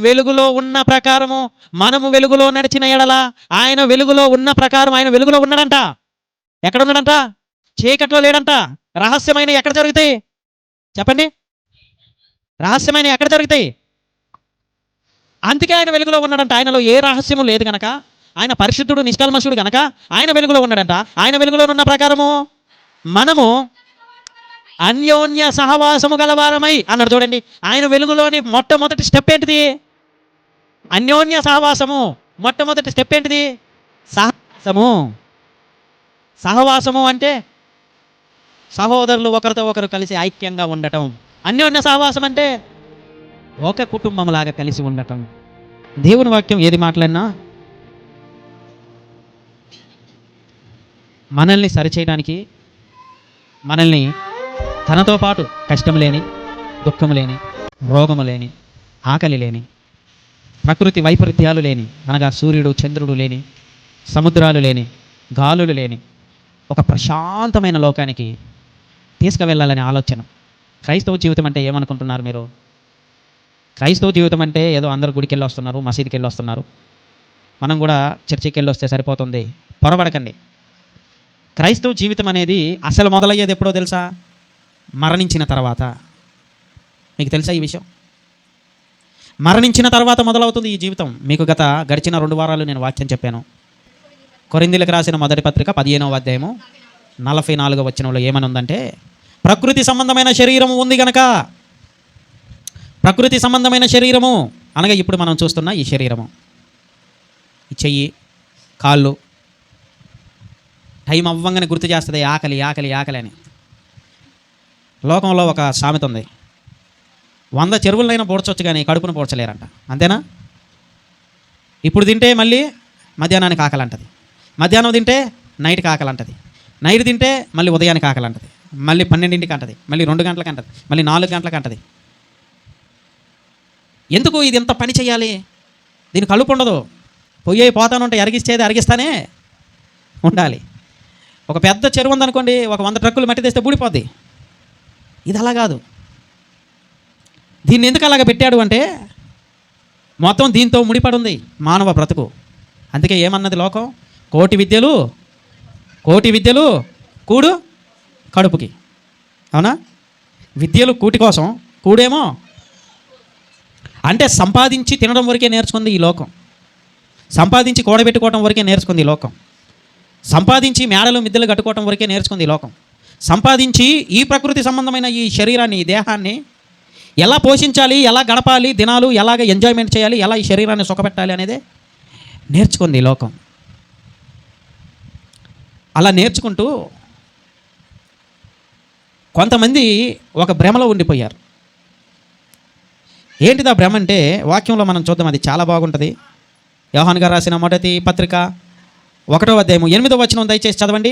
వెలుగులో ఉన్న ప్రకారము మనము వెలుగులో నడిచిన ఎడల ఆయన వెలుగులో ఉన్న ప్రకారం ఆయన వెలుగులో ఉన్నాడంట. ఎక్కడ ఉన్నాడంట? చీకట్లో లేడంట. రహస్యమైన ఎక్కడ జరుగుతాయి చెప్పండి? రహస్యమైన ఎక్కడ జరుగుతాయి? అందుకే ఆయన వెలుగులో ఉన్నాడంట. ఆయనలో ఏ రహస్యము లేదు గనక, ఆయన పరిశుద్ధుడు నిష్కల్మషుడు గనక ఆయన వెలుగులో ఉన్నాడంట. ఆయన వెలుగులో ఉన్న ప్రకారము మనము అన్యోన్య సహవాసము గలవారమై అన్నాడు. చూడండి, ఆయన వెలుగులోని మొట్టమొదటి స్టెప్ ఏంటిది? అన్యోన్య సహవాసము. మొట్టమొదటి స్టెప్ ఏంటిది? సహవాసము. సహవాసము అంటే సహోదరులు ఒకరితో ఒకరు కలిసి ఐక్యంగా ఉండటం. అన్యోన్య సహవాసం అంటే ఒక కుటుంబంలాగా కలిసి ఉండటం. దేవుని వాక్యం ఏది మాట్లాడినా మనల్ని సరిచేయడానికి, మనల్ని తనతో పాటు కష్టం లేని, దుఃఖం లేని, రోగము లేని, ఆకలి లేని, ప్రకృతి వైపరీత్యాలు లేని, అనగా సూర్యుడు చంద్రుడు లేని, సముద్రాలు లేని, గాలులు లేని ఒక ప్రశాంతమైన లోకానికి తీసుకువెళ్ళాలనే ఆలోచన. క్రైస్తవ జీవితం అంటే ఏమనుకుంటున్నారు మీరు? క్రైస్తవ జీవితం అంటే ఏదో అందరు గుడికి వెళ్ళి వస్తున్నారు, మసీదుకి వెళ్ళి వస్తున్నారు, మనం కూడా చర్చికి వెళ్ళి వస్తే సరిపోతుంది. పొరపడకండి. క్రైస్తవ జీవితం అనేది అసలు మొదలయ్యేది ఎప్పుడో తెలుసా? మరణించిన తర్వాత. మీకు తెలుసా ఈ విషయం? మరణించిన తర్వాత మొదలవుతుంది ఈ జీవితం. మీకు గడిచిన 2 వారాలు నేను వాక్యం చెప్పాను. కొరింథీయులకు రాసిన మొదటి పత్రిక 15వ అధ్యాయము 44వ వచనంలో ఏమని ఉందంటే, ప్రకృతి సంబంధమైన శరీరము ఉంది గనక, ప్రకృతి సంబంధమైన శరీరము అనగా ఇప్పుడు మనం చూస్తున్న ఈ శరీరము, ఈ చెయ్యి, కాళ్ళు టైం అవ్వంగానే గుర్తు చేస్తుంది ఆకలి ఆకలి ఆకలి అని. లోకంలో ఒక సామెత ఉంది, 100 చెరువులైనా పోడ్చొచ్చు కానీ కడుపును పోడ్చలేరంట. అంతేనా? ఇప్పుడు తింటే మళ్ళీ మధ్యాహ్నానికి ఆకలి అంటది, మధ్యాహ్నం తింటే నైట్కి ఆకలి అంటది, నైట్ తింటే మళ్ళీ ఉదయానికి ఆకలి అంటది, మళ్ళీ 12ంటికి అంటది, మళ్ళీ 2 గంటలకు అంటది, మళ్ళీ 4 గంటలకు అంటది. ఎందుకు ఇది ఎంత పని చేయాలి? దీనికి కలుపు ఉండదు. పోతానుంటే అరిగిస్తేది అరిగిస్తానే ఉండాలి. ఒక పెద్ద చెరువు ఉందనుకోండి, ఒక 100 ట్రక్కులు మట్టి తెస్తే బూడిపోద్ది. ఇది అలా కాదు. దీన్ని ఎందుకు అలాగ పెట్టాడు అంటే మొత్తం దీంతో ముడిపడి ఉంది మానవ బ్రతుకు. అందుకే ఏమన్నది లోకం? కోటి విద్యలు కూడు కడుపుకి. అవునా? విద్యలు కూటి కోసం, కూడేమో అంటే సంపాదించి తినడం వరకే నేర్చుకుంది ఈ లోకం. సంపాదించి కూడబెట్టుకోవడం వరకే నేర్చుకుంది ఈ లోకం. సంపాదించి మేడలు మిద్దెలు కట్టుకోవడం వరకే నేర్చుకుంది ఈ లోకం. సంపాదించి ఈ ప్రకృతి సంబంధమైన ఈ శరీరాన్ని, ఈ దేహాన్ని ఎలా పోషించాలి, ఎలా గడపాలి, దినాలు ఎలాగ ఎంజాయ్మెంట్ చేయాలి, ఎలా ఈ శరీరాన్ని సుఖపెట్టాలి అనేదే నేర్చుకుంది ఈ లోకం. అలా నేర్చుకుంటూ కొంతమంది ఒక భ్రమలో ఉండిపోయారు. ఏంటిది ఆ భ్రమ అంటే వాక్యంలో మనం చూద్దాం, అది చాలా బాగుంటుంది. యోహాను గారు రాసిన మొదటి పత్రిక 1వ అధ్యాయము 8వ వచనం దయచేసి చదవండి.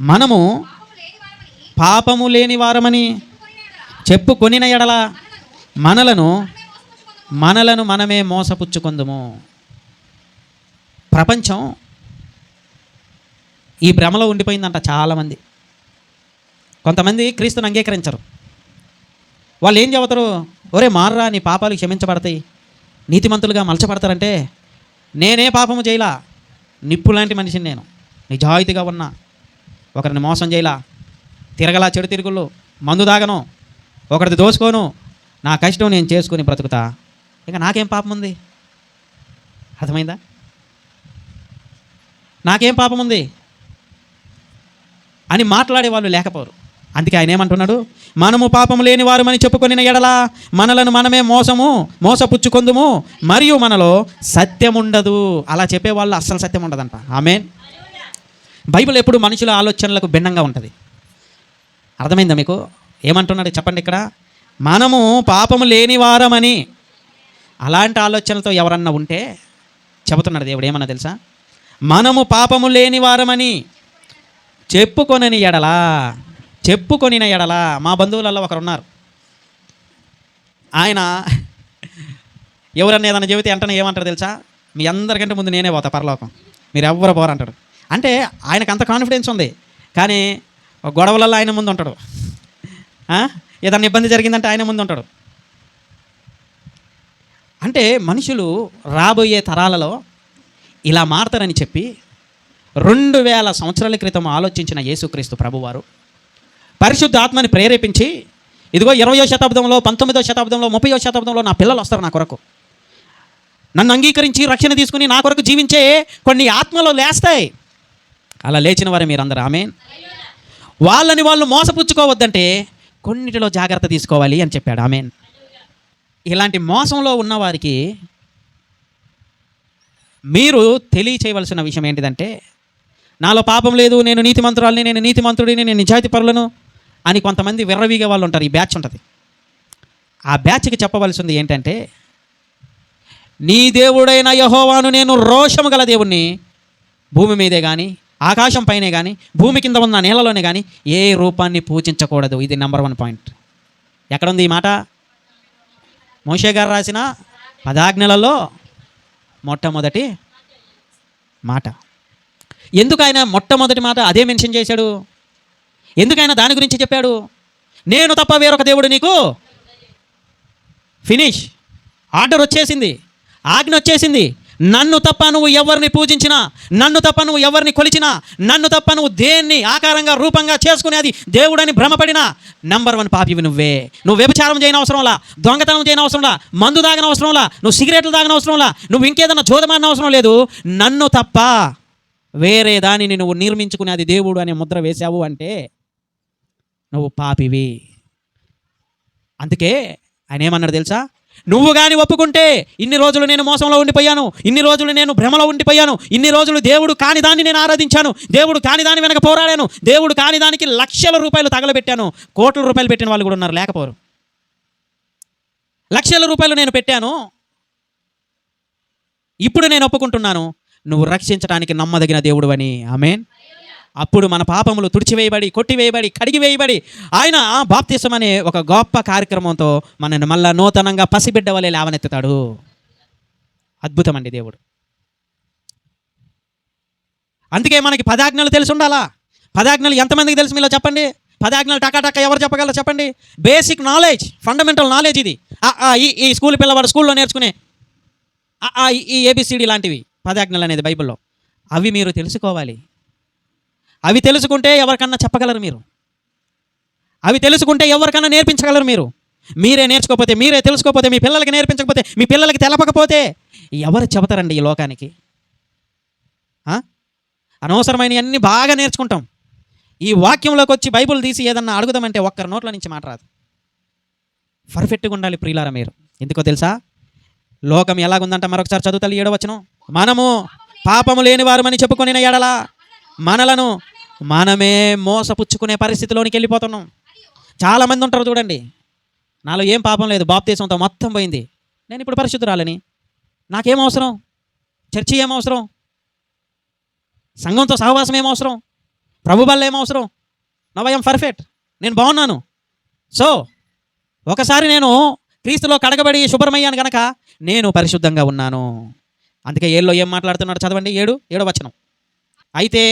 మనము పాపము లేని వారమని చెప్పుకొనిన ఎడల మనలను మనమే మోసపుచ్చుకొందుము. ప్రపంచం ఈ భ్రమలో ఉండిపోయిందంట చాలామంది. కొంతమంది క్రీస్తుని అంగీకరించరు. వాళ్ళు ఏం చెబుతారు? ఒరే మార్రా, నీ పాపాలు క్షమించబడతాయి, నీతిమంతులుగా మలచబడతారంటే, నేనే పాపము చేయలా, నిప్పు లాంటి మనిషిని నేను, నిజాయితీగా ఉన్నా, ఒకరిని మోసం చేయలా, తిరగలా, చెడు తిరుగుళ్ళు, మందు దాగను, ఒకరిది దోసుకోను, నా కష్టం నేను చేసుకుని బ్రతుకుతా, ఇంకా నాకేం పాపం ఉంది? అర్థమైందా? నాకేం పాపం ఉంది అని మాట్లాడే వాళ్ళు లేకపోరు. అందుకే ఆయన ఏమంటున్నాడు? మనము పాపము లేని వారమని చెప్పుకొనిన ఎడల మనలను మనమే మోసపుచ్చుకొందుము, మరియు మనలో సత్యం ఉండదు. అలా చెప్పేవాళ్ళు అస్సలు సత్యం ఉండదంట. ఆమేన్. బైబిల్ ఎప్పుడు మనుషుల ఆలోచనలకు భిన్నంగా ఉంటుంది. అర్థమైందా మీకు? ఏమంటున్నాడు చెప్పండి ఇక్కడ? మనము పాపము లేని వారమని. అలాంటి ఆలోచనలతో ఎవరన్నా ఉంటే చెబుతున్నాడు దేవుడు ఏమన్నా తెలుసా? మనము పాపము లేని వారమని చెప్పుకొనిన ఎడల. మా బంధువులలో ఒకరు ఉన్నారు, ఆయన ఎవరన్నా ఏదన్నా చెబితే వెంటనే ఏమంటారు తెలుసా? మీ అందరికంటే ముందు నేనే పోతా పరలోకం, మీరు ఎవ్వరు పోరంటాడు. అంటే ఆయనకు అంత కాన్ఫిడెన్స్ ఉంది, కానీ గొడవలలో ఆయన ముందు ఉంటాడు. ఏదన్నా ఇబ్బంది జరిగిందంటే ఆయన ముందు ఉంటాడు. అంటే మనుషులు రాబోయే తరాలలో ఇలా మారతారని చెప్పి 2000 సంవత్సరాల క్రితం ఆలోచించిన యేసుక్రీస్తు ప్రభువారు పరిశుద్ధ ఆత్మని ప్రేరేపించి, ఇదిగో 20వ శతాబ్దంలో, 19వ శతాబ్దంలో, 30వ శతాబ్దంలో నా పిల్లలు వస్తారు నా కొరకు, నన్ను అంగీకరించి రక్షణ తీసుకుని నా కొరకు జీవించే కొన్ని ఆత్మలు లేస్తాయి. అలా లేచిన వారే మీరందరూ ఆమేన్. వాళ్ళని వాళ్ళు మోసపుచ్చుకోవద్దంటే కొన్నిటిలో జాగ్రత్త తీసుకోవాలి అని చెప్పాడు. ఆమేన్. ఇలాంటి మోసంలో ఉన్నవారికి మీరు తెలియచేయవలసిన విషయం ఏంటిదంటే, నాలో పాపం లేదు, నేను నీతిమంతురాలిని, నేను నీతిమంతుడిని, నేను నిజాయితీ పరులను అని కొంతమంది విర్రవీగే వాళ్ళు ఉంటారు. ఈ బ్యాచ్ ఉంటుంది. ఆ బ్యాచ్కి చెప్పవలసింది ఏంటంటే, నీ దేవుడైన యెహోవాను, నేను రోషము గల దేవుణ్ణి, భూమి మీదే కానీ ఆకాశం పైనే కానీ భూమి కింద ఉన్న నేలలోనే కానీ ఏ రూపాన్ని పూజించకూడదు. ఇది నెంబర్ 1 పాయింట్. ఎక్కడుంది ఈ మాట? మోషే గారు రాసిన 10 ఆజ్ఞలలో మొట్టమొదటి మాట. ఎందుకు ఆయన మొట్టమొదటి మాట అదే మెన్షన్ చేశాడు? ఎందుకు ఆయన దాని గురించి చెప్పాడు? నేను తప్ప వేరొక దేవుడు నీకు, ఫినిష్, ఆర్డర్ వచ్చేసింది, ఆజ్ఞ వచ్చేసింది. నన్ను తప్ప నువ్వు ఎవరిని పూజించినా, నన్ను తప్ప నువ్వు ఎవరిని కొలిచినా, నన్ను తప్ప నువ్వు దేన్ని ఆకారంగా రూపంగా చేసుకుని అది దేవుడని భ్రమపడినా నెంబర్ 1 పాపివి నువ్వే. నువ్వు వ్యభిచారం చేయని అవసరంలా, దొంగతనం చేయని అవసరంలా, మందు తాగని అవసరంలా, నువ్వు సిగరెట్లు తాగని అవసరంలా, నువ్వు ఇంకేదన్నా జోదమాడిన అవసరం లేదు. నన్ను తప్ప వేరే దానిని నువ్వు నిర్మించుకుని అది దేవుడు అనే ముద్ర వేశావు అంటే నువ్వు పాపివి. అందుకే ఆయన ఏమన్నాడు తెలుసా? నువ్వు కానీ ఒప్పుకుంటే, ఇన్ని రోజులు నేను మోసంలో ఉండిపోయాను, ఇన్ని రోజులు నేను భ్రమలో ఉండిపోయాను, ఇన్ని రోజులు దేవుడు కాని దాన్ని నేను ఆరాధించాను, దేవుడు కాని దాని వెనక పోరాడాను, దేవుడు కాని దానికి లక్షల రూపాయలు తగలబెట్టాను. కోట్ల రూపాయలు పెట్టిన వాళ్ళు కూడా ఉన్నారు, లేకపోరు. లక్షల రూపాయలు నేను పెట్టాను, ఇప్పుడు నేను ఒప్పుకుంటున్నాను, నువ్వు రక్షించడానికి నమ్మదగిన దేవుడు అని. ఆమేన్. అప్పుడు మన పాపములు తుడిచివేయబడి, కొట్టివేయబడి, కడిగివేయబడి ఆయన బాప్తిసం అనే ఒక గొప్ప కార్యక్రమంతో మనల్ని మళ్ళా నూతనంగా పసిబిడ్డ వలె లేవనెత్తుతాడు. అద్భుతం అండి దేవుడు. అందుకే మనకి 10 ఆజ్ఞలు తెలిసి ఉండాలా. 10 ఆజ్ఞలు ఎంతమందికి తెలుసు మీలో చెప్పండి? 10 ఆజ్ఞలు టకా ఎవరు చెప్పగలరు చెప్పండి? బేసిక్ నాలెడ్జ్, ఫండమెంటల్ నాలెడ్జ్ ఇది. ఈ స్కూల్ పిల్లవాడు స్కూల్లో నేర్చుకునే ఈ ABCD లాంటివి 10 ఆజ్ఞలు అనేది బైబిల్లో. అవి మీరు తెలుసుకోవాలి. అవి తెలుసుకుంటే ఎవరికన్నా చెప్పగలరు మీరు. అవి తెలుసుకుంటే ఎవరికన్నా నేర్పించగలరు మీరు. మీరే నేర్చుకోకపోతే, మీరే తెలుసుకోకపోతే, మీ పిల్లలకి నేర్పించకపోతే, మీ పిల్లలకి తెలపకపోతే ఎవరు చెబుతారండి ఈ లోకానికి? అనవసరమైన అన్నీ బాగా నేర్చుకుంటాం. ఈ వాక్యంలోకి వచ్చి బైబుల్ తీసి ఏదన్నా అడుగుదామంటే ఒక్కరి నోట్ల నుంచి మాట రాదు. పర్ఫెక్ట్గా ఉండాలి ప్రియులారా మీరు. ఎందుకో తెలుసా? లోకం ఎలాగుందంట మరొకసారి చదువుతాలి 7వ వచనం. మనము పాపము లేని వారమని చెప్పుకొనిన ఎడల మనలను మనమే మోసపుచ్చుకునే పరిస్థితిలోనికి వెళ్ళిపోతున్నాం. చాలామంది ఉంటారు చూడండి, నాలో ఏం పాపం లేదు, బాప్తీసంతో మొత్తం పోయింది, నేను ఇప్పుడు పరిశుద్ధురాలని, నాకేం అవసరం, చర్చి ఏం అవసరం, సంఘంతో సహవాసం ఏం అవసరం, ప్రభు బల్ల ఏం అవసరం, నవ్ ఐఎమ్ పర్ఫెక్ట్, నేను బాగున్నాను. సో ఒకసారి నేను క్రీస్తులో కడగబడి శుభ్రమయ్యాను కనుక నేను పరిశుద్ధంగా ఉన్నాను. అందుకే 7లో ఏం మాట్లాడుతున్నాడు చదవండి. 7వ వచనం. అయితే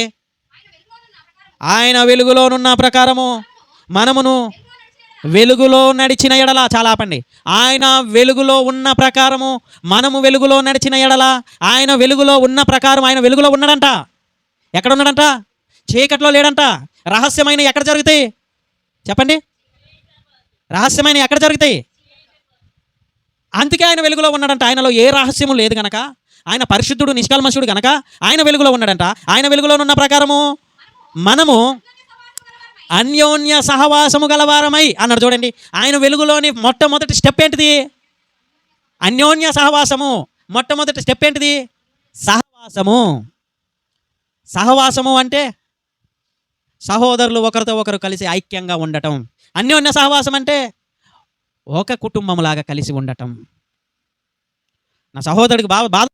ఆయన వెలుగులోనున్న ప్రకారము మనమును వెలుగులో నడిచిన ఎడల, చాలా ఆపండి, ఆయన వెలుగులో ఉన్న ప్రకారము మనము వెలుగులో నడిచిన ఎడల, ఆయన వెలుగులో ఉన్న ప్రకారం, ఆయన వెలుగులో ఉన్నాడంట. ఎక్కడ ఉన్నాడంట? చీకట్లో లేడంట. రహస్యమైన ఎక్కడ జరుగుతాయి చెప్పండి? రహస్యమైన ఎక్కడ జరుగుతాయి? అందుకే ఆయన వెలుగులో ఉన్నాడంట. ఆయనలో ఏ రహస్యము లేదు గనక, ఆయన పరిశుద్ధుడు, నిష్కల్మషుడు గనక ఆయన వెలుగులో ఉన్నాడంట. ఆయన వెలుగులో ఉన్న ప్రకారము మనము అన్యోన్య సహవాసము గలవారమై అన్నాడు. చూడండి, ఆయన వెలుగులోని మొట్టమొదటి స్టెప్ ఏంటిది? అన్యోన్య సహవాసము. మొట్టమొదటి స్టెప్ ఏంటిది? సహవాసము. సహవాసము అంటే సహోదరులు ఒకరితో ఒకరు కలిసి ఐక్యంగా ఉండటం. అన్యోన్య సహవాసం అంటే ఒక కుటుంబంలాగా కలిసి ఉండటం. నా సహోదరుడికి బాధ,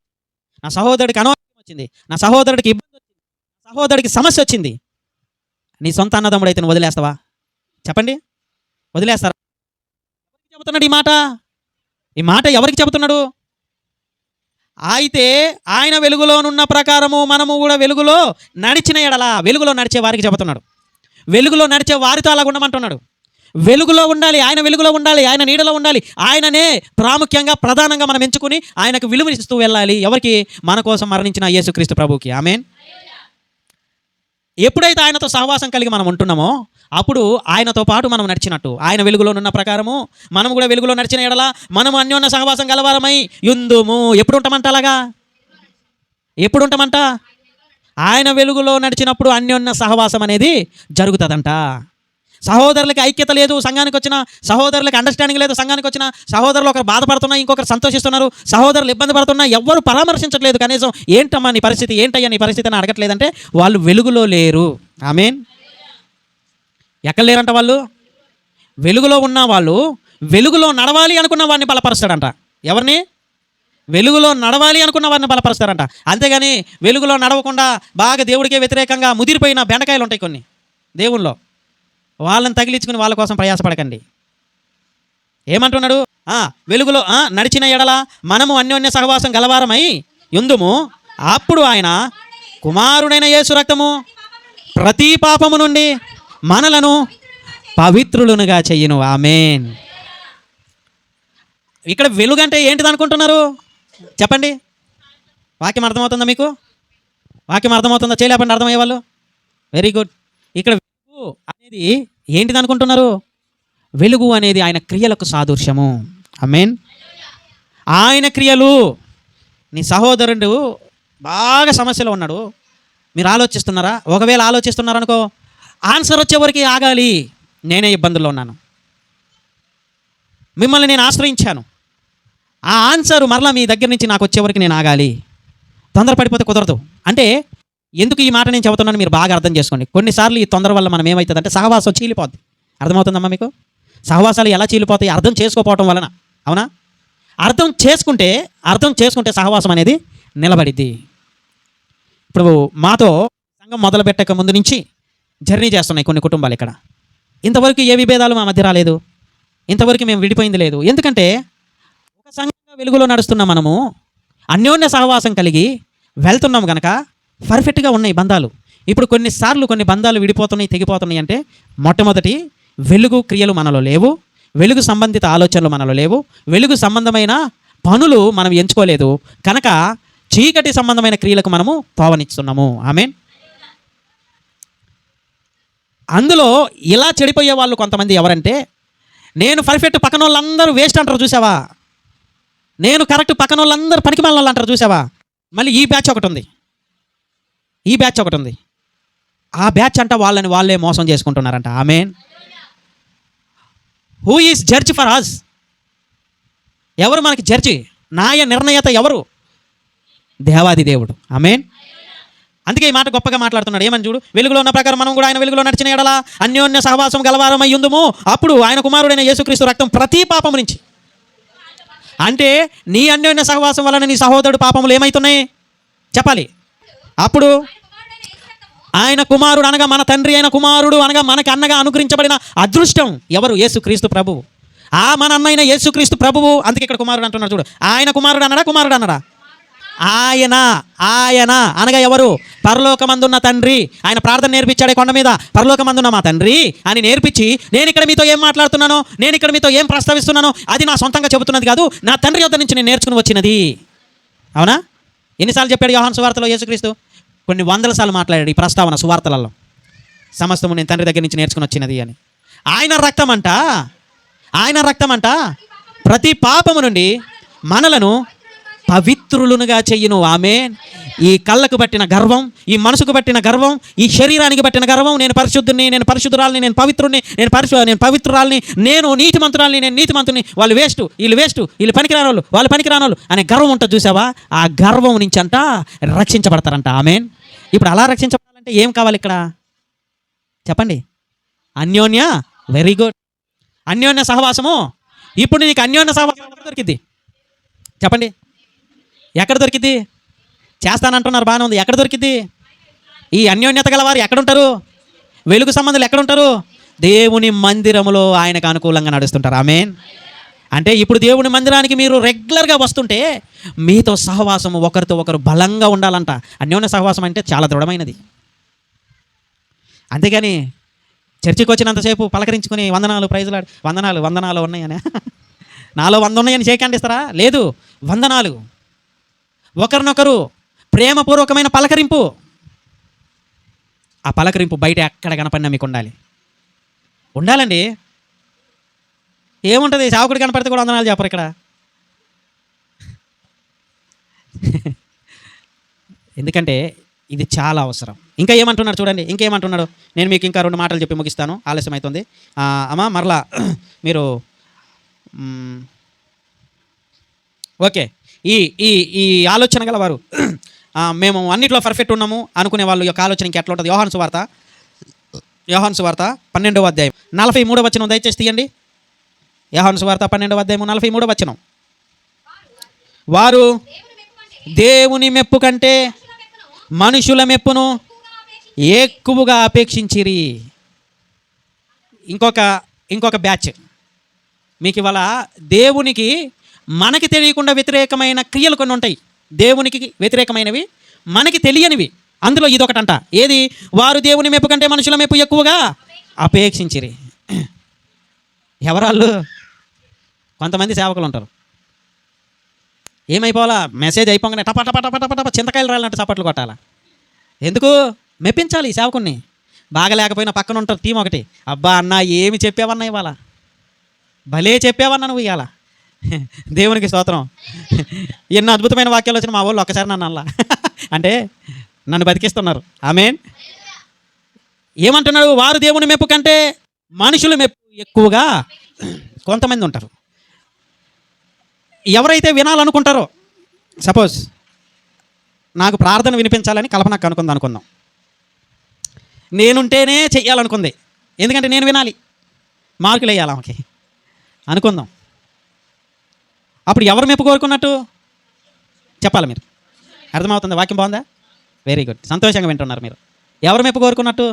నా సహోదరుడికి అనారోగ్యం వచ్చింది, నా సహోదరుడికి ఇబ్బంది వచ్చింది, నా సహోదరుడికి సమస్య వచ్చింది, నీ సొంత అన్నదమ్ముడు అయితే నువ్వు వదిలేస్తావా? చెప్పండి, వదిలేస్తారా? ఎవరికి చెబుతున్నాడు ఈ మాట? ఈ మాట ఎవరికి చెబుతున్నాడు? అయితే ఆయన వెలుగులోనున్న ప్రకారము మనము కూడా వెలుగులో నడిచిన ఎడల, వెలుగులో నడిచే వారికి చెబుతున్నాడు. వెలుగులో నడిచే వారితో అలాగ ఉండమంటున్నాడు. వెలుగులో ఉండాలి, ఆయన వెలుగులో ఉండాలి, ఆయన నీడలో ఉండాలి, ఆయననే ప్రాముఖ్యంగా ప్రధానంగా మనం ఎంచుకుని ఆయనకు విలువనిస్తూ వెళ్ళాలి. ఎవరికి? మన కోసం మరణించిన యేసుక్రీస్తు ప్రభువుకి. ఆమేన్. ఎప్పుడైతే ఆయనతో సహవాసం కలిగి మనం ఉంటున్నామో అప్పుడు ఆయనతో పాటు మనం నడిచినట్టు, ఆయన వెలుగులో ఉన్న ప్రకారము మనం కూడా వెలుగులో నడిచిన ఎడల మనం అన్యోన్య సహవాసం గలవారమై యుందుము. ఎప్పుడు ఉంటామంట అలాగా? ఎప్పుడు ఉంటామంట? ఆయన వెలుగులో నడిచినప్పుడు అన్యోన్య సహవాసం అనేది జరుగుతుందంట. సహోదరులకి ఐక్యత లేదు, సంఘానికి వచ్చిన సహోదరులకి అండర్స్టాండింగ్ లేదు, సంఘానికి వచ్చిన సహోదరులు ఒకరు బాధపడుతున్నా, ఇంకొకరు సంతోషిస్తున్నారు, సహోదరులు ఇబ్బంది పడుతున్నా, ఎవ్వరు పరామర్శించట్లేదు. కనీసం ఏంటమ్మా నీ పరిస్థితి, ఏంటయ్యా నీ పరిస్థితి అని అడగట్లేదంటే వాళ్ళు వెలుగులో లేరు. ఆమేన్. ఎక్కడ లేరంట వాళ్ళు? వెలుగులో ఉన్న వాళ్ళు వెలుగులో నడవాలి అనుకున్న వాడిని బలపరుస్తాడంట. ఎవరిని? వెలుగులో నడవాలి అనుకున్న వారిని బలపరుస్తారంట. అంతేగాని వెలుగులో నడవకుండా బాగా దేవుడికే వ్యతిరేకంగా ముదిరిపోయిన బెండకాయలు ఉంటాయి కొన్ని దేవుల్లో, వాళ్ళని తగిలించుకుని వాళ్ళ కోసం ప్రయాసపడకండి. ఏమంటున్నాడు? వెలుగులో నడిచిన ఎడల మనము అన్యోన్య సహవాసం గలవారమై యుందుము. అప్పుడు ఆయన కుమారుడైన యేసు రక్తము ప్రతి పాపము నుండి మనలను పవిత్రులునుగా చెయ్యును. ఆమేన్. ఇక్కడ వెలుగు అంటే ఏంటిది అనుకుంటున్నారు? చెప్పండి. వాక్యం అర్థమవుతుందా మీకు? వాక్యం అర్థమవుతుందా? చేయలేపండి అర్థమయ్యే వాళ్ళు. Very good. ఇక్కడ వెలుగు అనేది ఏంటిది అనుకుంటున్నారు? వెలుగు అనేది ఆయన క్రియలకు సాదృశ్యము. ఆమేన్. ఆయన క్రియలు. నీ సహోదరుడు బాగా సమస్యలో ఉన్నాడు, మీరు ఆలోచిస్తున్నారా? ఒకవేళ ఆలోచిస్తున్నారనుకో, ఆన్సర్ వచ్చేవరకు ఆగాలి. నేనే ఇబ్బందుల్లో ఉన్నాను, మిమ్మల్ని నేను ఆశ్రయించాను, ఆ ఆన్సర్ మరలా మీ దగ్గర నుంచి నాకు వచ్చేవరకు నేను ఆగాలి. తొందరపడిపోతే కుదరదు. అంటే ఎందుకు ఈ మాట నేను చెబుతున్నాను మీరు బాగా అర్థం చేసుకోండి. కొన్నిసార్లు ఈ తొందర వల్ల మనం ఏమవుతుందంటే సహవాసం చీలిపోద్ది. అర్థమవుతుందమ్మా మీకు? సహవాసాలు ఎలా చీలిపోతాయి? అర్థం చేసుకోకపోవటం వలన. అవునా? అర్థం చేసుకుంటే సహవాసం అనేది నిలబడిద్ది. ఇప్పుడు మాతో సంఘం మొదలు పెట్టక ముందు నుంచి జర్నీ చేస్తున్నాయి కొన్ని కుటుంబాలు ఇక్కడ. ఇంతవరకు ఏ విభేదాలు మా మధ్య రాలేదు, ఇంతవరకు మేము విడిపోయింది లేదు. ఎందుకంటే ఒక సంఘంగా వెలుగులో నడుస్తున్న మనము అన్యోన్య సహవాసం కలిగి వెళ్తున్నాం కనుక పర్ఫెక్ట్గా ఉన్నాయి బంధాలు. ఇప్పుడు కొన్నిసార్లు కొన్ని బంధాలు విడిపోతున్నాయి, తెగిపోతున్నాయి అంటే మొట్టమొదటి వెలుగు క్రియలు మనలో లేవు, వెలుగు సంబంధిత ఆలోచనలు మనలో లేవు, వెలుగు సంబంధమైన పనులు మనం ఎంచుకోలేదు కనుక చీకటి సంబంధమైన క్రియలకు మనము తోవనిస్తున్నాము. ఆమేన్. అందులో ఇలా చెడిపోయే వాళ్ళు కొంతమంది ఎవరంటే, నేను పర్ఫెక్ట్ పక్కన వాళ్ళందరూ వేస్ట్ అంటారు చూసావా, నేను కరెక్ట్ పక్కన వాళ్ళందరూ పనికి మాలిన వాళ్ళు అంటారు చూసావా. మళ్ళీ ఈ బ్యాచ్ ఒకటి ఉంది, ఆ బ్యాచ్ అంట వాళ్ళని వాళ్ళే మోసం చేసుకుంటున్నారంట. ఆమేన్. Who is judge for us? ఎవరు మనకి జడ్జి, న్యాయ నిర్ణయత ఎవరు? దేవాది దేవుడు. ఆమేన్. అందుకే ఈ మాట గొప్పగా మాట్లాడుతున్నాడు. ఏమని చూడు, వెలుగులో ఉన్న ప్రకారం మనం కూడా ఆయన వెలుగులో నడిచిన ఎడల అన్యోన్య సహవాసం గలవారమై యుందుము. అప్పుడు ఆయన కుమారుడైన యేసుక్రీస్తు రక్తం ప్రతి పాపము నుంచి. అంటే నీ అన్యోన్య సహవాసం వలన నీ సహోదరుడు పాపములు ఏమవుతున్నాయి చెప్పాలి. అప్పుడు ఆయన కుమారుడు అనగా మన తండ్రి అయిన కుమారుడు అనగా మనకి అన్నగా అనుగ్రహించబడిన అదృష్టం ఎవరు? యేసుక్రీస్తు ప్రభువు. మన అన్నైన యేసుక్రీస్తు ప్రభువు. అందుకే ఇక్కడ కుమారుడు అంటున్నాడు చూడు. ఆయన కుమారుడు అన్నాడా? ఆయన అనగా ఎవరు? పరలోకమందున్న తండ్రి. ఆయన ప్రార్థన నేర్పించాడే కొండ మీద, పరలోకమందున్న మా తండ్రి అని నేర్పించి, నేను ఇక్కడ మీతో ఏం మాట్లాడుతున్నానో, నేను ఇక్కడ మీతో ఏం ప్రస్తావిస్తున్నానో అది నా సొంతంగా చెబుతున్నది కాదు, నా తండ్రి వద్ద నుంచి నేను నేర్చుకుని వచ్చినది. అవునా? ఎన్నిసార్లు చెప్పాడు యోహాను సువార్తలో యేసుక్రీస్తు? కొన్ని వందల సార్లు మాట్లాడాడు ఈ ప్రస్తావన సువార్తలలో. సమస్తము నేను తండ్రి దగ్గర నుంచి నేర్చుకుని వచ్చినది అని. ఆయన రక్తం అంట ప్రతి పాపము నుండి మనలను పవిత్రులునుగా చెయ్యును. ఆమేన్. ఈ కళ్ళకు పట్టిన గర్వం, ఈ మనసుకు పట్టిన గర్వం, ఈ శరీరానికి పట్టిన గర్వం, నేను పరిశుద్ధుని, నేను పరిశుద్ధురాలని, నేను పవిత్రుని, నేను పవిత్రురాలని, నేను నీతిమంతురాలని, నేను నీతిమంతుని, వాళ్ళు వేస్ట్, వీళ్ళు పనికిరానోళ్ళు, వాళ్ళు పనికిరానోళ్ళు అనే గర్వం ఉంటుంది చూసావా. ఆ గర్వం నుంచి అంట రక్షించబడతారంట. ఆమేన్. ఇప్పుడు అలా రక్షించబడాలంటే ఏం కావాలి ఇక్కడ చెప్పండి? అన్యోన్య. Very good. అన్యోన్య సహవాసము. ఇప్పుడు నీకు అన్యోన్య సహవాసం ఎక్కడ దొరికింది చెప్పండి? ఎక్కడ దొరికింది? చేస్తానంటున్నారు, బాగానే ఉంది. ఎక్కడ దొరికింది? ఈ అన్యోన్యత గలవారు ఎక్కడుంటారు? వెలుగు సంబంధాలు ఎక్కడుంటారు? దేవుని మందిరములో ఆయనకు అనుకూలంగా నడుస్తుంటారు. ఆమేన్. అంటే ఇప్పుడు దేవుని మందిరానికి మీరు రెగ్యులర్గా వస్తుంటే మీతో సహవాసం ఒకరితో ఒకరు బలంగా ఉండాలంట. అన్యోన్య సహవాసం అంటే చాలా దృఢమైనది. అంతేగాని చర్చికి వచ్చినంతసేపు పలకరించుకుని వందనాలు ప్రైజులాడు, వందనాలు వందనాలు ఉన్నాయని నాలో 100 ఉన్నాయని చేయకండి ఇస్తారా? లేదు, వందనాలు. ఒకరినొకరు ప్రేమపూర్వకమైన పలకరింపు. ఆ పలకరింపు బయట ఎక్కడ కనపడినా మీకు ఉండాలండి. ఏముంటుంది, సేవకుడు కనపడితే కూడా వందనాలు చెప్పరు ఇక్కడ. ఎందుకంటే ఇది చాలా అవసరం. ఇంకా ఏమంటున్నాడు చూడండి, ఇంకేమంటున్నాడు. నేను మీకు ఇంకా 2 మాటలు చెప్పి ముగిస్తాను, ఆలస్యం అవుతుంది. అమ్మా మరలా మీరు ఓకే. ఈ ఈ ఈ ఆలోచన గలవారు మేము అన్నిట్లో పర్ఫెక్ట్ ఉన్నాము అనుకునే వాళ్ళు యొక్క ఆలోచన ఇంకా ఎట్లా ఉంటుంది? యోహాను సువార్త 12వ అధ్యాయం 43వ వచనం దయచేసి తీయండి. యోహాను సువార్త 12వ అధ్యాయం 43వ వచనం. వారు దేవుని మెప్పు కంటే మనుషుల మెప్పును ఎక్కువగా అపేక్షించిరి. ఇంకొక బ్యాచ్ మీకు ఇవాళ దేవునికి మనకి తెలియకుండా వ్యతిరేకమైన క్రియలు కొన్ని ఉంటాయి. దేవునికి వ్యతిరేకమైనవి, మనకి తెలియనివి. అందులో ఇదొకటంట. ఏది? వారు దేవుని మెప్పు కంటే మనుషుల మెప్పు ఎక్కువగా అపేక్షించిరి. ఎవరాళ్ళు? కొంతమంది సేవకులు ఉంటారు. ఏమైపోవాలా, మెసేజ్ అయిపోగానే టప టప టప టప టప చింతకాయలు రాలంటే చప్పట్లు కొట్టాలా? ఎందుకు? మెప్పించాలి ఈ సేవకుని. బాగా లేకపోయినా పక్కన ఉంటారు టీం ఒకటి, అబ్బా అన్న ఏమి చెప్పావన్నా ఇవాళ, భలే చెప్పావన్నా నువ్వు ఇవాళ, దేవునికి స్తోత్రం, ఎన్నో అద్భుతమైన వాక్యాలు వచ్చిన మా వాళ్ళు ఒక్కసారి నన్ను అలా అంటే నన్ను బతికిస్తున్నారు. ఆమేన్. ఏమంటున్నాడు? వారు దేవుని మెప్పు కంటే మనుషుల మెప్పు ఎక్కువగా. కొంతమంది ఉంటారు, ఎవరైతే వినాలనుకుంటారో, సపోజ్ నాకు ప్రార్థన వినిపించాలని కల్పనకు అనుకుందాం, నేనుంటేనే చెయ్యాలనుకుంది, ఎందుకంటే నేను వినాలి, మార్కులు వేయాలి ఆమెకి అనుకుందాం. అప్పుడు ఎవరు మెప్పు కోరుకున్నట్టు చెప్పాలి మీరు. అర్థమవుతుంది? వాక్యం బాగుందా? వెరీ గుడ్, సంతోషంగా వింటున్నారు మీరు. ఎవరు మెప్పు కోరుకున్నట్టు?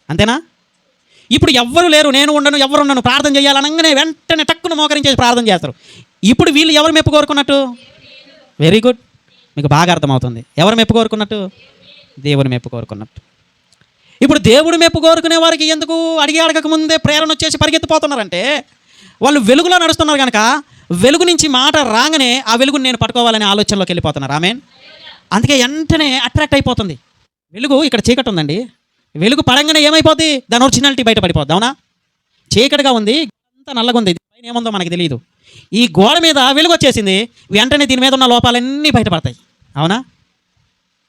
అంతేనా? ఇప్పుడు ఎవ్వరు లేరు, నేను ఉండను, ఎవరు ఉండను, ప్రార్థన చేయాలనగానే వెంటనే టక్కును మోకరించేసి ప్రార్థన చేస్తారు. ఇప్పుడు వీళ్ళు ఎవరు మెప్పు కోరుకున్నట్టు? వెరీ గుడ్, మీకు బాగా అర్థమవుతుంది. ఎవరు మెప్పు కోరుకున్నట్టు? దేవుని మెప్పు కోరుకున్నట్టు. ఇప్పుడు దేవుడు మెప్పు కోరుకునే వారికి ఎందుకు అడగక ముందే ప్రేరణ వచ్చేసి పరిగెత్తిపోతున్నారంటే, వాళ్ళు వెలుగులో నడుస్తున్నారు కనుక వెలుగు నుంచి మాట రాగానే ఆ వెలుగుని నేను పట్టుకోవాలనే ఆలోచనలోకి వెళ్ళిపోతున్నారు. ఆమేన్. అందుకే వెంటనే అట్రాక్ట్ అయిపోతుంది. వెలుగు ఇక్కడ చీకటి ఉందండి, వెలుగు పడంగానే ఏమైపోద్ది? దాని ఒరిజినాలిటీ బయటపడిపోద్ది. అవునా? చీకటిగా ఉంది, అంతా నల్లగా ఉంది, పైన ఏముందో మనకి తెలియదు. ఈ గోడ మీద వెలుగు వచ్చేసింది, వెంటనే దీని మీద ఉన్న లోపాలన్నీ బయటపడతాయి. అవునా?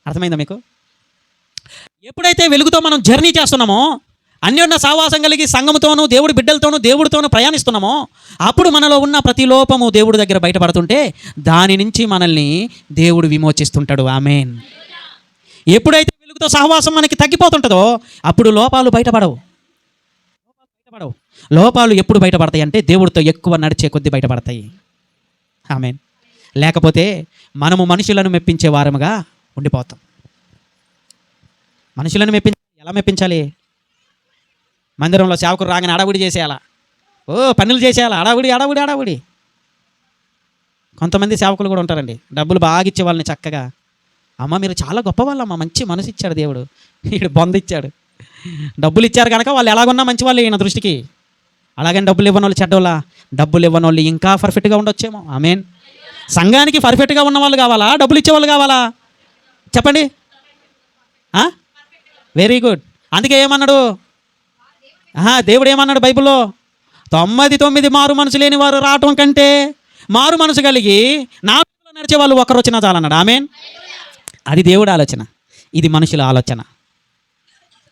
అర్థమైందా మీకు? ఎప్పుడైతే వెలుగుతో మనం జర్నీ చేస్తున్నామో, అన్యోన్య సహవాసం కలిగి సంఘముతోనూ దేవుడి బిడ్డలతోనూ దేవుడితోనూ ప్రయాణిస్తున్నామో, అప్పుడు మనలో ఉన్న ప్రతి లోపము దేవుడి దగ్గర బయటపడుతుంటే దాని నుంచి మనల్ని దేవుడు విమోచిస్తుంటాడు. ఆమేన్. ఎప్పుడైతే వెలుగుతో సహవాసం మనకి తగ్గిపోతుంటుందో అప్పుడు లోపాలు బయటపడవు. లోపాలు ఎప్పుడు బయటపడతాయి అంటే దేవుడితో ఎక్కువ నడిచే కొద్దీ బయటపడతాయి. ఆమేన్. లేకపోతే మనము మనుషులను మెప్పించే వారముగా ఉండిపోతాం. మనుషులను ఎలా మెప్పించాలి? మందిరంలో సేవకుడు రాగానే అడావుడి చేసేయాలా? పనులు చేసేయాలా? అడావుడి. కొంతమంది సేవకులు కూడా ఉంటారండి, డబ్బులు బాగా ఇచ్చే వాళ్ళని చక్కగా, అమ్మ మీరు చాలా గొప్పవాళ్ళమ్మ, మంచి మనసు ఇచ్చాడు దేవుడు, వీడు బొంద ఇచ్చాడు. డబ్బులు ఇచ్చారు కనుక వాళ్ళు ఎలాగున్నా మంచి వాళ్ళు ఈయన దృష్టికి. అలాగని డబ్బులు ఇవ్వని వాళ్ళు చెడ్డోళ్ళ? డబ్బులు ఇవ్వని వాళ్ళు ఇంకా పర్ఫెక్ట్గా ఉండొచ్చేమో. ఆమేన్. సంఘానికి పర్ఫెక్ట్గా ఉన్న వాళ్ళు కావాలా, డబ్బులు ఇచ్చేవాళ్ళు కావాలా? చెప్పండి. Very good. అందుకే ఏమన్నాడు దేవుడు? ఏమన్నాడు బైబిల్లో? 99 మారు మనసు లేని వారు రావటం కంటే మారు మనసు కలిగి నా నడిచే వాళ్ళు ఒక్కరు వచ్చినా చాలన్నాడు. ఆమేన్. అది దేవుడి ఆలోచన, ఇది మనుషుల ఆలోచన.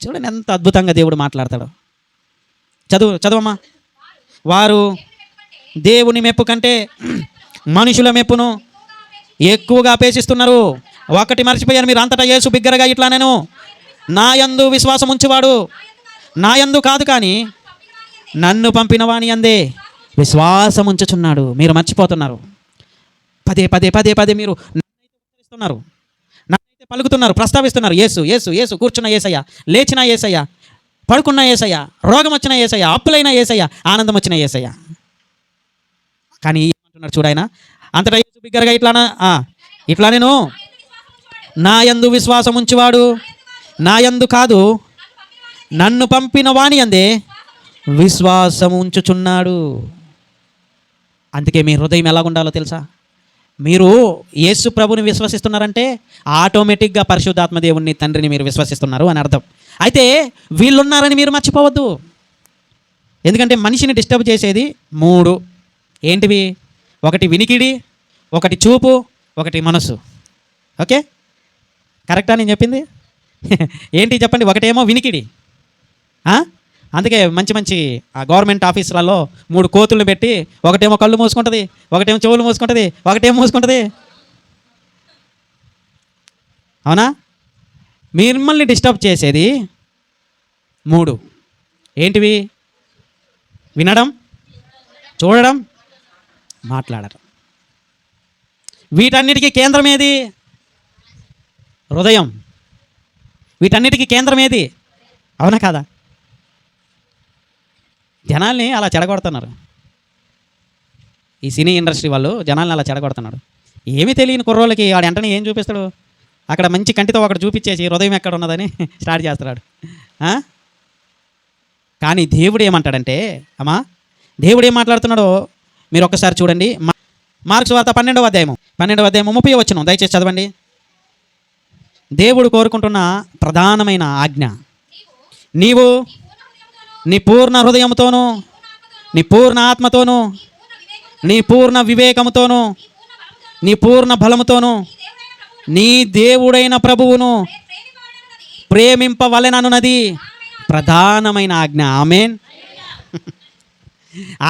చూడండి ఎంత అద్భుతంగా దేవుడు మాట్లాడతాడు. చదువమ్మా. వారు దేవుని మెప్పు కంటే మనుషుల మెప్పును ఎక్కువగా అపేక్షిస్తున్నారు. ఒకటి మర్చిపోయాను, మీరు అంతటా యేసు బిగ్గరగా ఇట్లా, నేను నా యందు విశ్వాసం ఉంచువాడు నా యందు కాదు కానీ నన్ను పంపిన వాని యందే విశ్వాసం ఉంచుచున్నాడు. మీరు మర్చిపోతున్నారు. పదే పదే పదే పదే మీరు నన్ను పలుకుతున్నారు, ప్రస్తావిస్తున్నారు. యేసు యేసు యేసు. కూర్చున్న యేసయ్య, లేచిన యేసయ్య, పడుకున్న యేసయ్య, రోగం వచ్చిన యేసయ్య, అప్పులైన యేసయ్య, ఆనందం వచ్చిన యేసయ్య. కానీ ఏమంటున్నారు చూడాయన? అంతటా యేసు బిగ్గరగా ఇట్లా నేను నా యందు విశ్వాసం ఉంచువాడు నా యందు కాదు నన్ను పంపిన వాని అందే విశ్వాసం ఉంచుచున్నాడు. అందుకే మీ హృదయం ఎలా ఉండాలో తెలుసా? మీరు యేసు ప్రభుని విశ్వసిస్తున్నారంటే ఆటోమేటిక్గా పరిశుద్ధాత్మ దేవుని తండ్రిని మీరు విశ్వసిస్తున్నారు అని అర్థం. అయితే వీళ్ళున్నారని మీరు మర్చిపోవద్దు. ఎందుకంటే మనిషిని డిస్టర్బ్ చేసేది 3. ఏంటివి? ఒకటి వినికిడి, ఒకటి చూపు, ఒకటి మనసు. ఓకే, కరెక్టా నేను చెప్పింది? ఏంటి చెప్పండి? ఒకటేమో వినికిడి. అందుకే మంచి మంచి గవర్నమెంట్ ఆఫీసులలో 3 కోతులను పెట్టి, ఒకటేమో కళ్ళు మూసుకుంటుంది, ఒకటేమో చెవులు మూసుకుంటుంది, ఒకటేమో మూసుకుంటుంది. అవునా? మిమ్మల్ని డిస్టర్బ్ చేసేది 3. ఏంటివి? వినడం, చూడడం, మాట్లాడడం. వీటన్నిటికీ కేంద్రం ఏది? హృదయం. వీటన్నిటికీ కేంద్రం ఏది? అవునా కాదా? జనాల్ని అలా చెడగొడుతున్నారు. ఈ సినీ ఇండస్ట్రీ వాళ్ళు జనాల్ని అలా చెడగొడుతున్నాడు. ఏమీ తెలియని కుర్రోళ్ళకి వాడు వెంటనే ఏం చూపిస్తాడు? అక్కడ మంచి కంటితో ఒకటి చూపించేసి హృదయం ఎక్కడ ఉన్నదని స్టార్ట్ చేస్తున్నాడు. కానీ దేవుడు ఏమంటాడంటే, అమ్మా, దేవుడు ఏం మాట్లాడుతున్నాడో మీరు ఒక్కసారి చూడండి. మార్క్స్ వార్త 12వ అధ్యాయము 30వ వచనం దయచేసి చదవండి. దేవుడు కోరుకుంటున్న ప్రధానమైన ఆజ్ఞ, నీవు నీ పూర్ణ హృదయంతోనూ, నీ పూర్ణ ఆత్మతోనూ, నీ పూర్ణ వివేకముతోనూ, నీ పూర్ణ బలముతోనూ నీ దేవుడైన ప్రభువును ప్రేమింపవలెననున్నది ప్రధానమైన ఆజ్ఞ. ఆమేన్.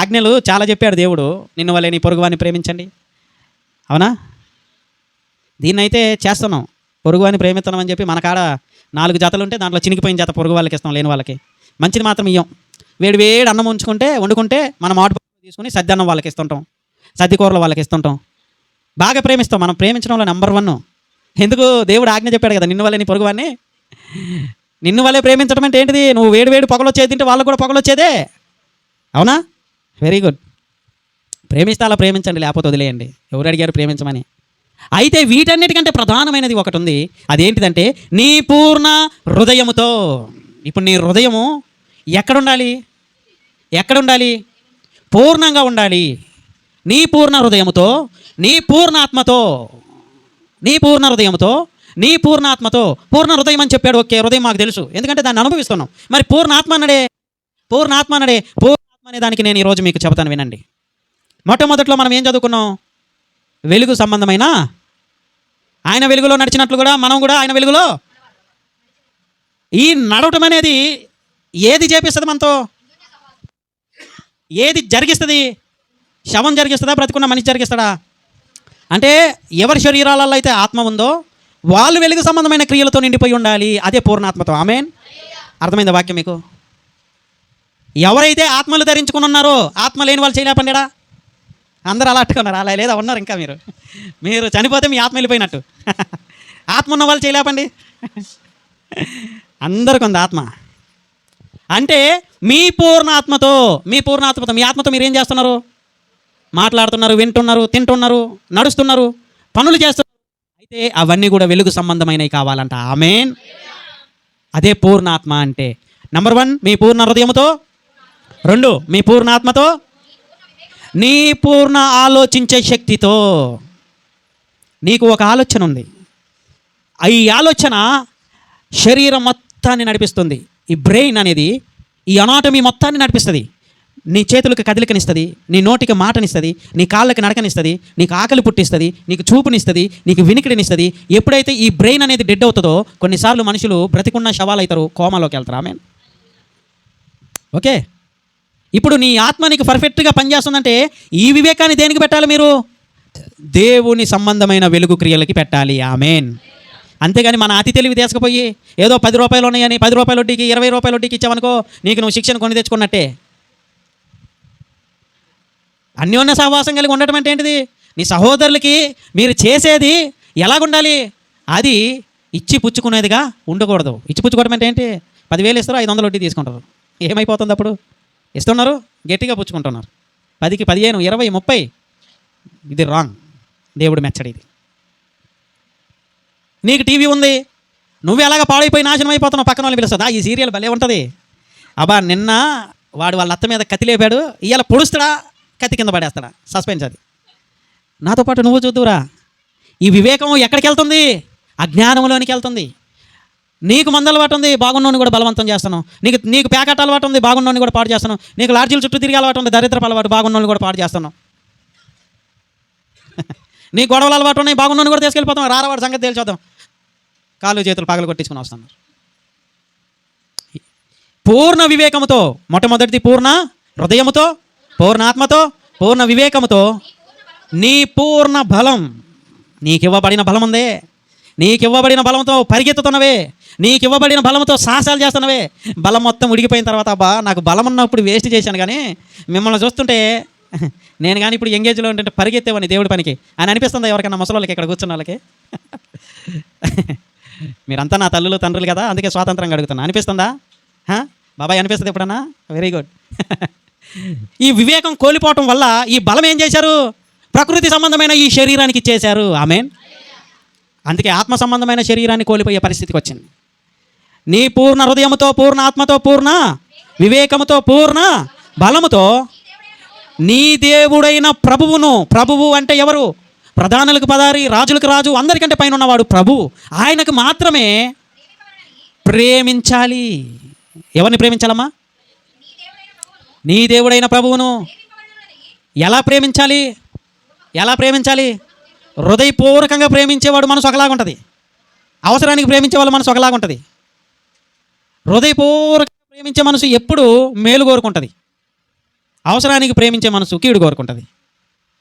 ఆజ్ఞలు చాలా చెప్పాడు దేవుడు. నిన్ను వలె నీ పొరుగువాన్ని ప్రేమించండి. అవునా? దీన్నైతే చేస్తున్నాం. పొరుగువాన్ని ప్రేమిస్తున్నాం అని చెప్పి మన కాడ 4 జతలు ఉంటే దాంట్లో చినిగిపోయిన జత పొరుగు వాళ్ళకి ఇస్తాం, లేని వాళ్ళకి. మంచిది మాత్రం ఇయ్యం. వేడి అన్నం వండుకుంటే మనం ఆటు తీసుకుని సద్ది అన్నం వాళ్ళకి ఇస్తుంటాం, సద్ది కూరలు వాళ్ళకి ఇస్తుంటాం. బాగా ప్రేమిస్తాం. మనం ప్రేమించడంలో నెంబర్ 1. ఎందుకు? దేవుడు ఆజ్ఞ చెప్పాడు కదా, నిన్ను వలె నీ పొరుగువాన్ని. నిన్ను వలె ప్రేమించడం అంటే ఏంటిది? నువ్వు వేడి పొగలు వచ్చేది తింటే వాళ్ళకు కూడా పొగలు వచ్చేదే. అవునా? Very good. ప్రేమిస్తే అలా ప్రేమించండి, లేకపోతే వదిలేయండి. ఎవరు అడిగారు ప్రేమించమని? అయితే వీటన్నిటికంటే ప్రధానమైనది ఒకటి ఉంది. అదేంటిదంటే నీ పూర్ణ హృదయముతో. ఇప్పుడు నీ హృదయము ఎక్కడుండాలి? పూర్ణంగా ఉండాలి. నీ పూర్ణ హృదయముతో, నీ పూర్ణ ఆత్మతో, నీ పూర్ణ హృదయముతో, నీ పూర్ణ ఆత్మతో. పూర్ణ హృదయం అని చెప్పాడు. ఓకే, హృదయం మాకు తెలుసు, ఎందుకంటే దాన్ని అనుభవిస్తున్నాం. మరి పూర్ణ ఆత్మ అనే దానికి నేను ఈరోజు మీకు చెబుతాను, వినండి. మొట్టమొదట్లో మనం ఏం చదువుకున్నాం? వెలుగు సంబంధమైన ఆయన వెలుగులో నడిచినట్లు కూడా మనం కూడా ఆయన వెలుగులో. ఈ నడవటం అనేది ఏది చేపిస్తుంది మనతో? ఏది జరిగిస్తుంది? శవం జరిగిస్తుందా? బ్రతికున్న మనిషి జరిగిస్తాడా? అంటే ఎవరి శరీరాలలో అయితే ఆత్మ ఉందో వాళ్ళు వెలుగు సంబంధమైన క్రియలతో నిండిపోయి ఉండాలి. అదే పూర్ణాత్మతో. ఆమేన్. అర్థమైందా వాక్యం మీకు? ఎవరైతే ఆత్మలు ధరించుకుని ఉన్నారో, ఆత్మ లేని వాళ్ళు చేయలేపండిడా. అందరూ అలా అట్టుకున్నారు. అలా లేదా ఉన్నారు ఇంకా. మీరు చనిపోతే మీ ఆత్మ వెళ్ళిపోయినట్టు. ఆత్మ ఉన్న వాళ్ళు చేయలేపండి. అందరికి ఉంది ఆత్మ. అంటే మీ పూర్ణాత్మతో మీ ఆత్మతో మీరు ఏం చేస్తున్నారు? మాట్లాడుతున్నారు, వింటున్నారు, తింటున్నారు, నడుస్తున్నారు, పనులు చేస్తున్నారు. అయితే అవన్నీ కూడా వెలుగు సంబంధమైనవి కావాలంట. ఆమేన్. అదే పూర్ణాత్మ అంటే. నంబర్ 1 మీ పూర్ణ హృదయముతో, 2 మీ పూర్ణాత్మతో, నీ పూర్ణ ఆలోచించే శక్తితో. నీకు ఒక ఆలోచన ఉంది. ఈ ఆలోచన శరీరం మొత్తాన్ని నడిపిస్తుంది. ఈ బ్రెయిన్ అనేది ఈ అనాటమీ మొత్తాన్ని నడిపిస్తుంది. నీ చేతులకు కదలికనిస్తుంది, నీ నోటికి మాటనిస్తుంది, నీ కాళ్ళకి నడకనిస్తుంది, నీకు ఆకలి పుట్టిస్తుంది, నీకు చూపునిస్తుంది, నీకు వినికిడినిస్తుంది. ఎప్పుడైతే ఈ బ్రెయిన్ అనేది డెడ్ అవుతుందో కొన్నిసార్లు మనుషులు బ్రతికున్న శవాలు అవుతారు, కోమాలోకి వెళ్తారు. ఆమెన్. ఓకే, ఇప్పుడు నీ ఆత్మ నీకు పర్ఫెక్ట్గా పనిచేస్తుందంటే ఈ వివేకాన్ని దేనికి పెట్టాలి? మీరు దేవుని సంబంధమైన వెలుగు క్రియలకి పెట్టాలి. ఆమేన్. అంతేగాని మన అతి తెలివి తీసుకుపోయి ఏదో 10 రూపాయలు ఉన్నాయని 10 రూపాయల వడ్డీకి 20 రూపాయల వడ్డీకి ఇచ్చావనుకో, నీకు నువ్వు శిక్షణ కొని తెచ్చుకున్నట్టే. అన్యోన్య సహవాసం కలిగి ఉండటం అంటే ఏంటిది? నీ సహోదరులకి మీరు చేసేది ఎలాగుండాలి? అది ఇచ్చి పుచ్చుకునేదిగా ఉండకూడదు. ఇచ్చి పుచ్చుకోవడం అంటే ఏంటి? 10,000 ఇస్తారు, 500 వడ్డీ తీసుకుంటారు. ఏమైపోతుంది అప్పుడు? ఇస్తున్నారు, గట్టిగా పుచ్చుకుంటున్నారు. 10కి 15, 20, 30. ఇది రాంగ్. దేవుడు మెచ్చడి. ఇది నీకు టీవీ ఉంది, నువ్వు ఎలాగ పాడైపోయి నాశనం అయిపోతున్నావు, పక్కన వాళ్ళు పిలుస్తుందా? ఈ సీరియల్ భలే ఉంటుంది. అబ్బా నిన్న వాడు వాళ్ళ అత్త మీద కత్తి లేపాడు, ఇవాళ పొడుస్తాడా కత్తి కింద పడేస్తాడా, సస్పెన్స్ అది. నాతో పాటు నువ్వు చూద్దురా. ఈ వివేకం ఎక్కడికి వెళ్తుంది? అజ్ఞానంలోనికి వెళ్తుంది. నీకు మందు అలవాటు ఉంది, బాగున్నోని కూడా బలవంతం చేస్తాను. నీకు ప్యాకెట్ అలవాటు ఉంది, బాగున్నోని కూడా పాడు చేస్తాను. నీకు లాడ్జీల చుట్టూ తిరిగి అలవాటు ఉంది, దరిద్రపు అలవాటు, బాగున్నోని కూడా పాడు చేస్తాను. నీ గొడవలు అలవాటు ఉన్నాయి, బాగున్నోని కూడా తీసుకెళ్ళిపోతాం. రారవాడు సంగతి తేల్చొద్దాం. కాళ్ళు చేతులు పగలు కొట్టించుకుని వస్తున్నారు. పూర్ణ వివేకముతో, మొట్టమొదటిది పూర్ణ హృదయముతో, పూర్ణ ఆత్మతో, పూర్ణ వివేకముతో, నీ పూర్ణ బలం, నీకివ్వబడిన బలం ఉందే, నీకివ్వబడిన బలంతో పరిగెత్తుతున్నవే, నీకివ్వబడిన బలంతో సాహసాలు చేస్తున్నవే. బలం మొత్తం ఉడికిపోయిన తర్వాత అబ్బా నాకు బలం ఉన్నప్పుడు వేస్ట్ చేశాను, కానీ మిమ్మల్ని చూస్తుంటే నేను కానీ ఇప్పుడు ఎంగేజ్లో ఉంటే పరిగెత్తేవాడిని దేవుడి పనికి అని అనిపిస్తుంది ఎవరికైనా ముసలోళ్ళకి, ఇక్కడ కూర్చున్న వాళ్ళకి. మీరంతా నా తల్లులు తండ్రులు కదా, అందుకే స్వాతంత్రంగా అడుగుతున్నా. అనిపిస్తుందా బాబాయ్? అనిపిస్తుంది ఎప్పుడన్నా? Very good. ఈ వివేకం కోల్పోవటం వల్ల ఈ బలం ఏం చేశారు? ప్రకృతి సంబంధమైన ఈ శరీరానికి ఇచ్చేశారు. ఆమేన్. అందుకే ఆత్మ సంబంధమైన శరీరాన్ని కోల్పోయే పరిస్థితికి వచ్చింది. నీ పూర్ణ హృదయముతో, పూర్ణ ఆత్మతో, పూర్ణ వివేకముతో, పూర్ణ బలముతో నీ దేవుడైన ప్రభువును, ప్రభువు అంటే ఎవరు? ప్రధానులకు పదారి, రాజులకు రాజు, అందరికంటే పైన ఉన్నవాడు ప్రభువు. ఆయనకు మాత్రమే ప్రేమించాలి. ఎవరిని ప్రేమించాలమ్మా? నీ దేవుడైన ప్రభువును. ఎలా ప్రేమించాలి? ఎలా ప్రేమించాలి? హృదయపూర్వకంగా ప్రేమించేవాడు మనసు ఒకలాగుంటుంది, అవసరానికి ప్రేమించే వాళ్ళ మనసు ఒకలాగుంటుంది. హృదయపూర్వకంగా ప్రేమించే మనసు ఎప్పుడు మేలు కోరుకుంటుంది, అవసరానికి ప్రేమించే మనసు కీడు కోరుకుంటుంది.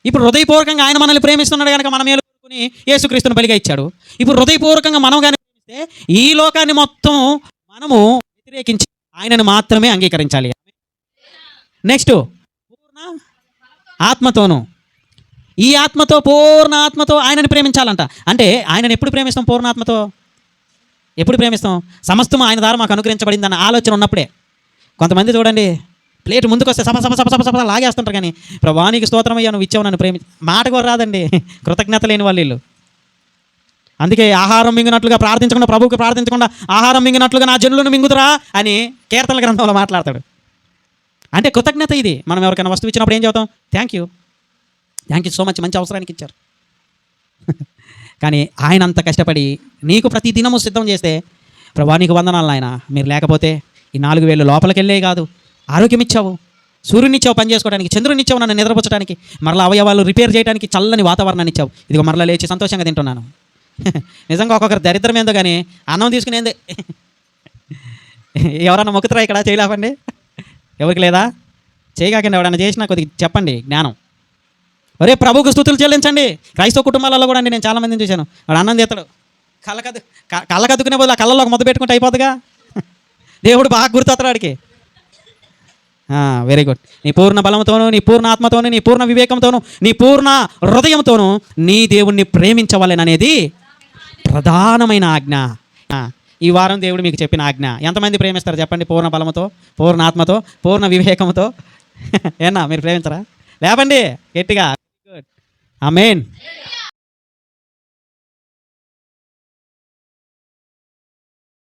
ఇప్పుడు హృదయపూర్వకంగా ఆయన మనల్ని ప్రేమిస్తున్నాడు కనుక మనం మేలు కోరుకుని యేసుక్రీస్తుని బలిగా ఇచ్చాడు. ఇప్పుడు హృదయపూర్వకంగా మనం కానీ ప్రేమిస్తే ఈ లోకాన్ని మొత్తం మనము వ్యతిరేకించి ఆయనను మాత్రమే అంగీకరించాలి. నెక్స్ట్ పూర్ణ ఆత్మతోను, ఈ ఆత్మతో, పూర్ణ ఆత్మతో ఆయనని ప్రేమించాలంట. అంటే ఆయనను ఎప్పుడు ప్రేమిస్తాం? పూర్ణాత్మతో ఎప్పుడు ప్రేమిస్తాం? సమస్తం ఆయన ద్వారా మాకు అనుగ్రహించబడింది అన్న ఆలోచన ఉన్నప్పుడే. కొంతమంది చూడండి, ప్లేట్ ముందుకు వస్తే సప సప సప సప సప లాగేస్తుంటారు, కానీ ప్రభానికి స్తోత్రం అయ్యా నువ్వు ఇచ్చావు నన్ను మాట కూడా రాదండి. కృతజ్ఞత లేని వాళ్ళు వీళ్ళు. అందుకే ఆహారం మింగినట్లుగా ప్రార్థించకుండా, ప్రభువుకి ప్రార్థించకుండా ఆహారం మింగినట్లుగా నా జనులను మింగుతురా అని కీర్తనల గ్రంథంలో మాట్లాడతాడు. అంటే కృతజ్ఞత ఇది. మనం ఎవరికైనా వస్తువు ఇచ్చినప్పుడు ఏం చెబుతాం? థ్యాంక్ యూ సో మచ్, మంచి అవసరానికి ఇచ్చారు. కానీ ఆయన అంత కష్టపడి నీకు ప్రతి దినము సిద్ధం చేస్తే, ప్రభా నీకు వందనాలు ఆయన, మీరు లేకపోతే ఈ 4000 లోపలికి వెళ్ళే కాదు. ఆరోగ్యం ఇచ్చావు, సూర్యుని ఇచ్చావు పని చేసుకోవడానికి, చంద్రుని ఇచ్చావు నన్ను నిద్రపుచ్చడానికి, మరలా అవయవాలు రిపేర్ చేయడానికి చల్లని వాతావరణాన్ని ఇచ్చావు. ఇదిగో మరలా లేచి సంతోషంగా తింటున్నాను. నిజంగా ఒక్కొక్కరు దరిద్రం ఏందో కానీ అన్నం తీసుకునేందే. ఎవరన్నా మొక్కుతారా ఇక్కడ? చేయలేపండి. ఎవరికి లేదా? చేయగాకండి. ఎవడన్నా చేసినా కొద్దిగా చెప్పండి జ్ఞానం. ఒరే ప్రభువుకు స్తుతులు చెల్లించండి. క్రైస్తవ కుటుంబాలలో కూడా అండి నేను చాలామందిని చూశాను. వాడు అన్నం తీస్తాడు, కళ్ళకద్దుకునే బదులు ఆ కళ్ళలో ఒక ముద్ద పెట్టుకుంటే అయిపోతుందిగా. దేవుడు బాగా గుర్తొస్తాడు వాడికి. Very good. నీ పూర్ణ బలంతోనూ, నీ పూర్ణ ఆత్మతోనూ, నీ పూర్ణ వివేకంతోనూ, నీ పూర్ణ హృదయంతోనూ నీ దేవుణ్ణి ప్రేమించవాలనేది ప్రధానమైన ఆజ్ఞ. ఈ వారం దేవుడు మీకు చెప్పిన ఆజ్ఞ. ఎంతమంది ప్రేమిస్తారు చెప్పండి? పూర్ణ బలముతో, పూర్ణ ఆత్మతో, పూర్ణ వివేకంతో. ఏనా మీరు ప్రేమించరా? లేపండి గట్టిగా. గుడ్. ఆమేన్.